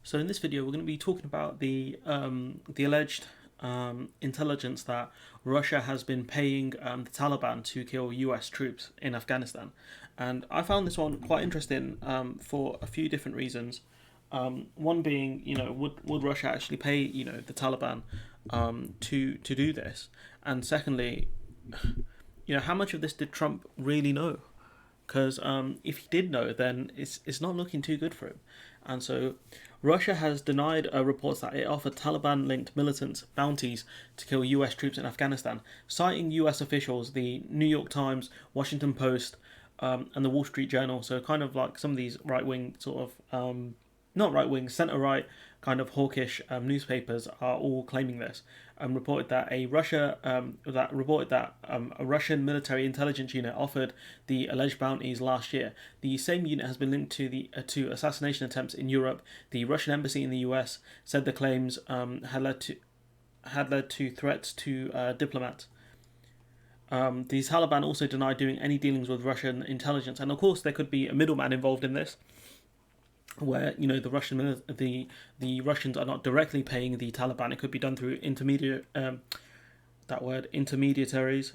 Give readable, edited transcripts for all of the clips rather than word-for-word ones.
So in this video, we're going to be talking about the alleged intelligence that Russia has been paying the Taliban to kill U.S. troops in Afghanistan, and I found this one quite interesting for a few different reasons. One being, would Russia actually pay the Taliban to do this? And secondly, how much of this did Trump really know? Because if he did know, then it's not looking too good for him. And so, Russia has denied reports that it offered Taliban-linked militants bounties to kill U.S. troops in Afghanistan, citing U.S. officials, the New York Times, Washington Post, and the Wall Street Journal. So kind of like some of these right-wing sort of not right-wing, centre-right kind of hawkish newspapers are all claiming this. Reported that a Russian military intelligence unit offered the alleged bounties last year. The same unit has been linked to the to assassination attempts in Europe. The Russian embassy in the U.S. said the claims had led to threats to diplomats. The Taliban also denied doing any dealings with Russian intelligence, and of course there could be a middleman involved in this, where the Russians are not directly paying the Taliban. It could be done through intermediaries.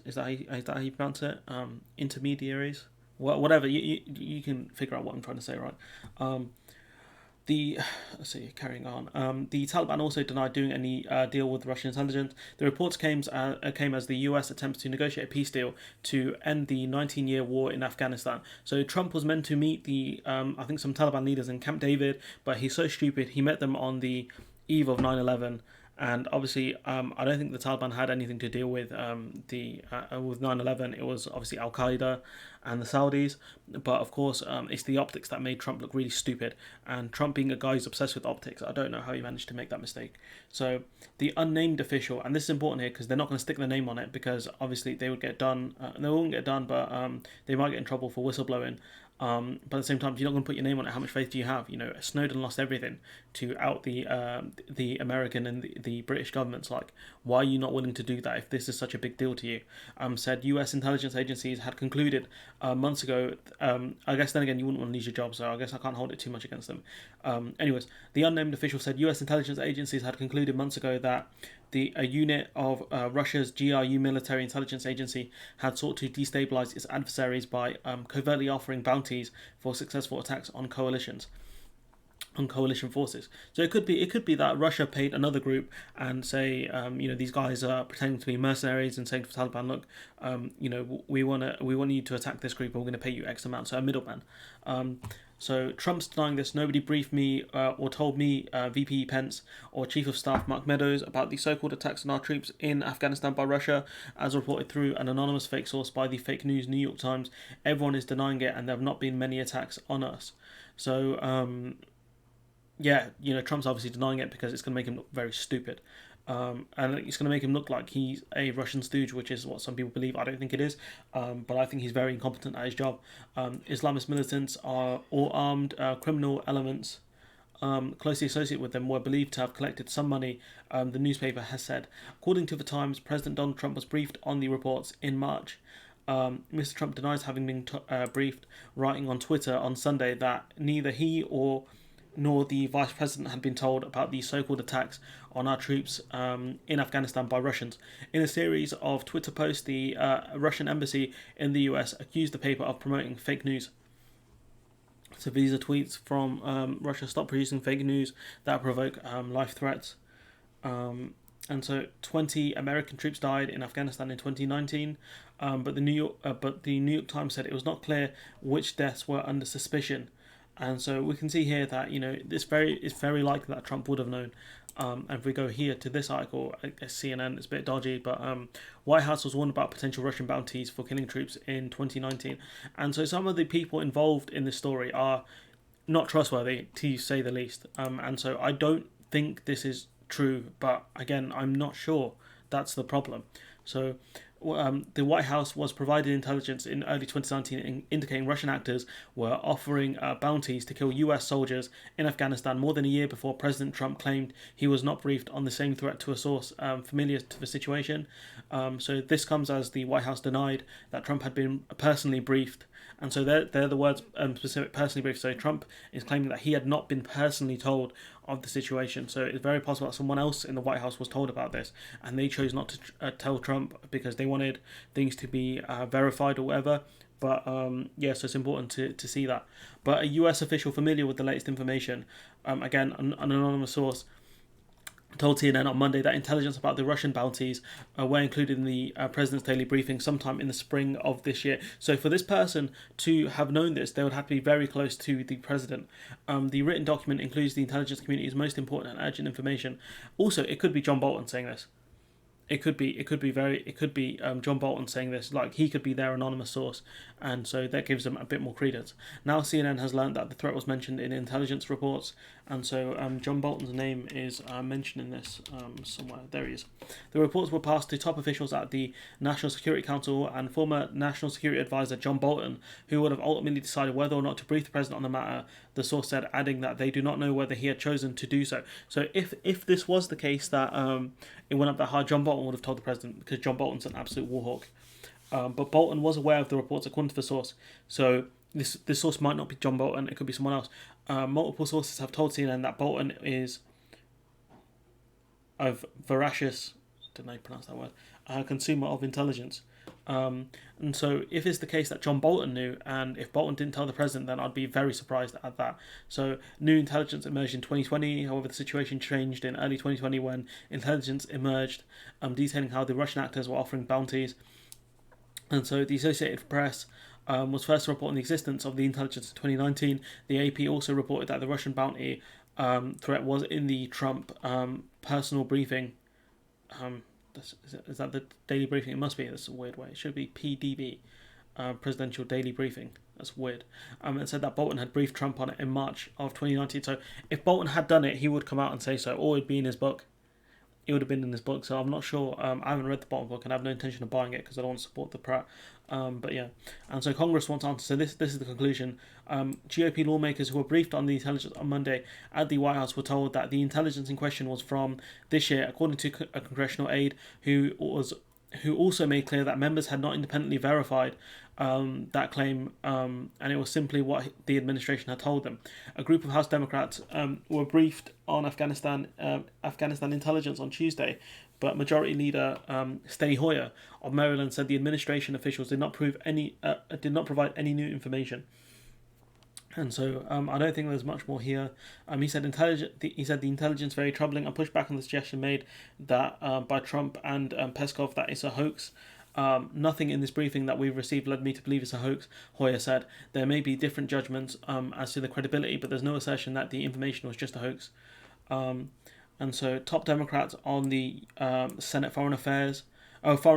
Is that how you pronounce it? Intermediaries. Whatever, you can figure out what I'm trying to say, right? The Let's see, carrying on. The Taliban also denied doing any deal with Russian intelligence. The reports came as the U.S. attempts to negotiate a peace deal to end the 19-year war in Afghanistan. So Trump was meant to meet I think some Taliban leaders in Camp David, but he's so stupid he met them on the eve of 9/11. And obviously, I don't think the Taliban had anything to deal with with 9/11. It was obviously Al Qaeda and the Saudis. But of course, it's the optics that made Trump look really stupid. And Trump, being a guy who's obsessed with optics, I don't know how he managed to make that mistake. So the unnamed official, and this is important here because they're not going to stick their name on it, because obviously they would get done. They won't get done, but they might get in trouble for whistleblowing. But at the same time, if you're not going to put your name on it, how much faith do you have? Snowden lost everything to out the American and the British governments. Like, why are you not willing to do that if this is such a big deal to you? Said U.S. intelligence agencies had concluded months ago. I guess then again, you wouldn't want to lose your job, so I guess I can't hold it too much against them. Anyways, the unnamed official said U.S. intelligence agencies had concluded months ago that a unit of Russia's GRU military intelligence agency had sought to destabilize its adversaries by covertly offering bounties for successful attacks on coalition forces. So it could be that Russia paid another group and say, these guys are pretending to be mercenaries and saying to the Taliban, look, we want you to attack this group and we're going to pay you X amount. So a middleman. So Trump's denying this. Nobody briefed me or told me, VP Pence or Chief of Staff Mark Meadows, about the so-called attacks on our troops in Afghanistan by Russia, as reported through an anonymous fake source by the fake news New York Times. Everyone is denying it, and there have not been many attacks on us. So, Trump's obviously denying it because it's going to make him look very stupid. And it's going to make him look like he's a Russian stooge, which is what some people believe. I don't think it is, but I think he's very incompetent at his job. Islamist militants are all armed criminal elements closely associated with them were believed to have collected some money, the newspaper has said. According to the Times, President Donald Trump was briefed on the reports in March. Mr. Trump denies having been briefed, writing on Twitter on Sunday that neither he nor the vice president had been told about the so-called attacks on our troops in Afghanistan by Russians. In a series of Twitter posts, the Russian embassy in the US accused the paper of promoting fake news. So these are tweets from Russia: stop producing fake news that provoke life threats. And so 20 American troops died in Afghanistan in 2019, but the New York Times said it was not clear which deaths were under suspicion. And so we can see here that it's very likely that Trump would have known. And if we go here to this article, I guess CNN, it's a bit dodgy, but White House was warned about potential Russian bounties for killing troops in 2019. And so some of the people involved in this story are not trustworthy, to say the least. And so I don't think this is true, but again, I'm not sure. That's the problem. So the White House was provided intelligence in early 2019 indicating Russian actors were offering bounties to kill US soldiers in Afghanistan more than a year before President Trump claimed he was not briefed on the same threat to a source familiar to the situation. So this comes as the White House denied that Trump had been personally briefed And so they're the words specific personally briefed. So Trump is claiming that he had not been personally told of the situation. So it's very possible that someone else in the White House was told about this, and they chose not to tell Trump because they wanted things to be verified or whatever. But yeah, so it's important to see that. But a US official familiar with the latest information, again, an anonymous source, told CNN on Monday that intelligence about the Russian bounties were included in the president's daily briefing sometime in the spring of this year. So for this person to have known this, they would have to be very close to the president. The written document includes the intelligence community's most important and urgent information. Also, it could be John Bolton saying this. It could be John Bolton saying this. Like, he could be their anonymous source, and so that gives them a bit more credence. Now CNN has learned that the threat was mentioned in intelligence reports, and so John Bolton's name is mentioned in this somewhere. There he is. The reports were passed to top officials at the National Security Council, and former National Security Advisor John Bolton, who would have ultimately decided whether or not to brief the president on the matter, the source said, adding that they do not know whether he had chosen to do so. So if this was the case that it went up that hard, John Bolton would have told the president, because John Bolton's an absolute warhawk. But Bolton was aware of the reports according to the source. So this source might not be John Bolton, it could be someone else. Multiple sources have told CNN that Bolton is a voracious, didn't I pronounce that word, consumer of intelligence. And so if it's the case that John Bolton knew, and if Bolton didn't tell the president, then I'd be very surprised at that. So new intelligence emerged in 2020. However, the situation changed in early 2020 when intelligence emerged, detailing how the Russian actors were offering bounties. And so the Associated Press was first to report on the existence of the intelligence in 2019. The AP also reported that the Russian bounty threat was in the Trump personal briefing. Is that the daily briefing? It must be. That's a weird way. It should be PDB, Presidential Daily Briefing. That's weird. It said that Bolton had briefed Trump on it in March of 2019. So if Bolton had done it, he would come out and say so, or it'd be in his book. It would have been in his book. So I'm not sure. I haven't read the Bolton book, and I have no intention of buying it because I don't want to support the Pratt. But yeah, and so Congress wants answers. So this is the conclusion. GOP lawmakers who were briefed on the intelligence on Monday at the White House were told that the intelligence in question was from this year, according to a congressional aide who also made clear that members had not independently verified that claim, and it was simply what the administration had told them. A group of House Democrats were briefed on Afghanistan intelligence on Tuesday, but Majority Leader Steny Hoyer of Maryland said the administration officials did not provide any new information. And so I don't think there's much more here. He said the intelligence very troubling and pushed back on the suggestion made that by Trump and Peskov that it's a hoax. Nothing in this briefing that we've received led me to believe it's a hoax, Hoyer said. There may be different judgments as to the credibility, but there's no assertion that the information was just a hoax. And so top Democrats on the Senate Foreign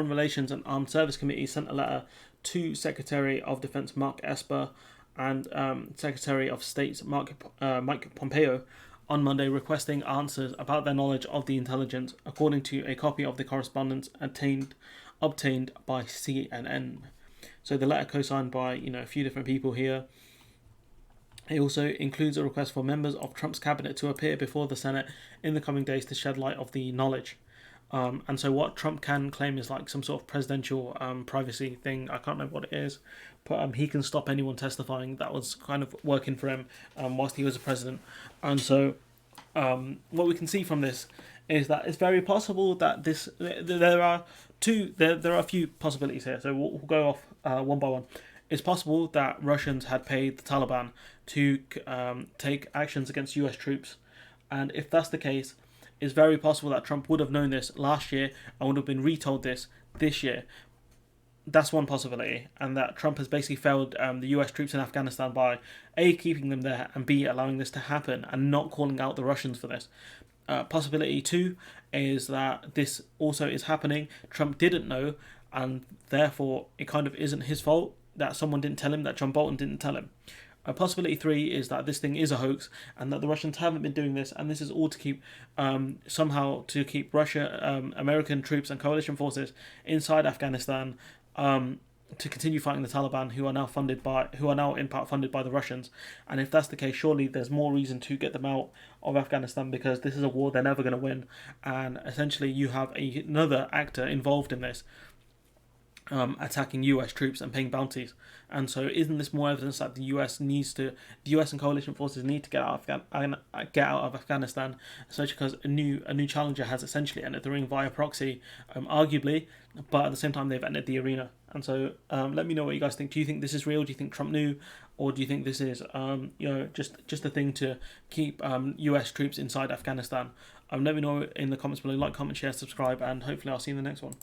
Relations and Armed Service Committee sent a letter to Secretary of Defense Mark Esper and Secretary of State Mike Pompeo on Monday requesting answers about their knowledge of the intelligence, according to a copy of the correspondence obtained by CNN. So the letter co-signed by a few different people here. It also includes a request for members of Trump's cabinet to appear before the Senate in the coming days to shed light of the knowledge. And so what Trump can claim is like some sort of presidential privacy thing. I can't remember what it is, but he can stop anyone testifying. That was kind of working for him whilst he was a president. And so what we can see from this is that it's very possible that there are a few possibilities here. So we'll go off one by one. It's possible that Russians had paid the Taliban to take actions against US troops. And if that's the case, it's very possible that Trump would have known this last year and would have been retold this year. That's one possibility. And that Trump has basically failed the US troops in Afghanistan by A, keeping them there, and B, allowing this to happen and not calling out the Russians for this. Possibility 2 is that this also is happening. Trump didn't know, and therefore it kind of isn't his fault that someone didn't tell him, that John Bolton didn't tell him. Possibility 3 is that this thing is a hoax and that the Russians haven't been doing this, and this is all to keep Russia, American troops and coalition forces inside Afghanistan to continue fighting the Taliban, who are now in part funded by the Russians. And if that's the case, surely there's more reason to get them out of Afghanistan, because this is a war they're never going to win, and essentially you have another actor involved in this. attacking US troops and paying bounties. And so, isn't this more evidence that the US and coalition forces need to get out of Afghanistan, especially because a new challenger has essentially entered the ring via proxy, arguably, but at the same time they've entered the arena. And so, let me know what you guys think. Do you think this is real? Do you think Trump knew, or do you think this is just a thing to keep US troops inside Afghanistan? Let me know in the comments below. Like, comment, share, subscribe, and hopefully I'll see you in the next one.